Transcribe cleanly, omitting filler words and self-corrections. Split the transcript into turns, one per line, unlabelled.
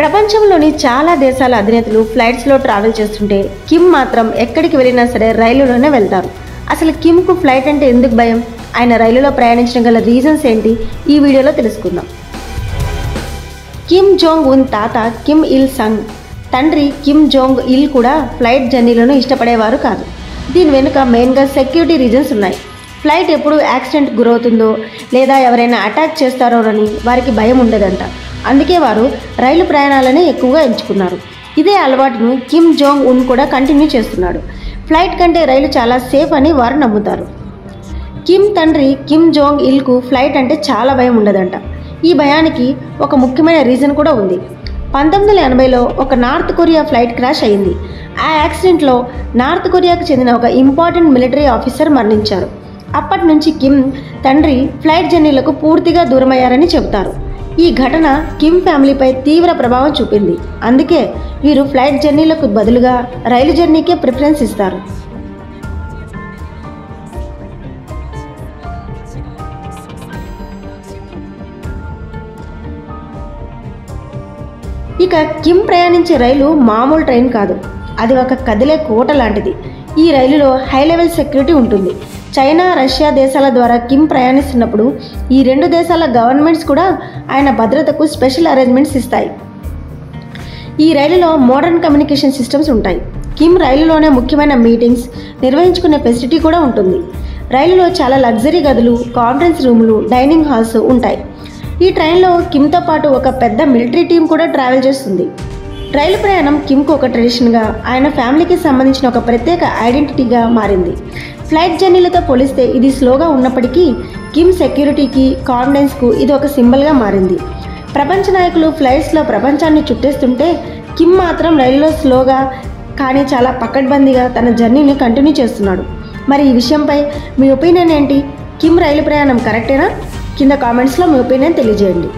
ప్రపంచంలోని చాలా దేశాల అధినేతలు ఫ్లైట్స్లో ట్రావెల్ చేస్తుంటే కిమ్ మాత్రం ఎక్కడికి వెళ్ళినా సరే రైలులోనే వెళ్తారు. అసలు కిమ్కు ఫ్లైట్ అంటే ఎందుకు భయం, ఆయన రైలులో ప్రయాణించడం గల రీజన్స్ ఏంటి, ఈ వీడియోలో తెలుసుకుందాం. కిమ్ జోంగ్ ఉన్ తాత కిమ్ ఇల్ సంగ్ తండ్రి కిమ్ జోంగ్ ఇల్ కూడా ఫ్లైట్ జర్నీలను ఇష్టపడేవారు కాదు. దీని వెనుక మెయిన్గా సెక్యూరిటీ రీజన్స్ ఉన్నాయి. ఫ్లైట్ ఎప్పుడు యాక్సిడెంట్ గురవుతుందో లేదా ఎవరైనా అటాక్ చేస్తారోనని వారికి భయం ఉండేదంట. అందుకే వారు రైలు ప్రయాణాలనే ఎక్కువగా ఎంచుకున్నారు. ఇదే అలవాటును కిమ్ జోంగ్ ఉన్ కూడా కంటిన్యూ చేస్తున్నాడు. ఫ్లైట్ కంటే రైలు చాలా సేఫ్ అని వారు నమ్ముతారు. కిమ్ తండ్రి కిమ్ జోంగ్ ఇల్కు ఫ్లైట్ అంటే చాలా భయం ఉండదంట. ఈ భయానికి ఒక ముఖ్యమైన రీజన్ కూడా ఉంది. 1980లో ఒక నార్త్ కొరియా ఫ్లైట్ క్రాష్ అయింది. ఆ యాక్సిడెంట్లో నార్త్ కొరియాకు చెందిన ఒక ఇంపార్టెంట్ మిలిటరీ ఆఫీసర్ మరణించారు. అప్పటి నుంచి కిమ్ తండ్రి ఫ్లైట్ జర్నీలకు పూర్తిగా దూరమయ్యారని చెబుతారు. ఈ ఘటన కిమ్ ఫ్యామిలీపై తీవ్ర ప్రభావం చూపింది. అందుకే వీరు ఫ్లైట్ జర్నీలకు బదులుగా రైలు జర్నీకే ప్రిఫరెన్స్ ఇస్తారు. ఇక కిమ్ ప్రయాణించే రైలు మామూలు ట్రైన్ కాదు, అది ఒక కదిలే కోట లాంటిది. ఈ రైలులో హై లెవెల్ సెక్యూరిటీ ఉంటుంది. చైనా, రష్యా దేశాల ద్వారా కిమ్ ప్రయాణిస్తున్నప్పుడు ఈ రెండు దేశాల గవర్నమెంట్స్ కూడా ఆయన భద్రతకు స్పెషల్ అరేంజ్మెంట్స్ ఇస్తాయి. ఈ రైలులో మోడర్న్ కమ్యూనికేషన్ సిస్టమ్స్ ఉంటాయి. కిమ్ రైలులోనే ముఖ్యమైన మీటింగ్స్ నిర్వహించుకునే ఫెసిలిటీ కూడా ఉంటుంది. రైలులో చాలా లగ్జరీ గదులు, కాన్ఫరెన్స్ రూములు, డైనింగ్ హాల్స్ ఉంటాయి. ఈ ట్రైన్లో కిమ్తో పాటు ఒక పెద్ద మిలిటరీ టీం కూడా ట్రావెల్ చేస్తుంది. రైలు ప్రయాణం కిమ్కు ఒక ట్రెడిషన్గా, ఆయన ఫ్యామిలీకి సంబంధించిన ఒక ప్రత్యేక ఐడెంటిటీగా మారింది. ఫ్లైట్ జర్నీలతో పోలిస్తే ఇది స్లోగా ఉన్నప్పటికీ కిమ్ సెక్యూరిటీకి, కాన్ఫిడెన్స్కు ఇది ఒక సింబల్గా మారింది. ప్రపంచ నాయకులు ఫ్లైట్స్లో ప్రపంచాన్ని చుట్టేస్తుంటే కిమ్ మాత్రం రైలులో స్లోగా కానీ చాలా పకడ్బందీగా తన జర్నీని కంటిన్యూ చేస్తున్నాడు. మరి ఈ విషయంపై మీ ఒపీనియన్ ఏంటి? కిమ్ రైలు ప్రయాణం కరెక్టేనా? కింద కామెంట్స్లో మీ ఒపీనియన్ తెలియజేయండి.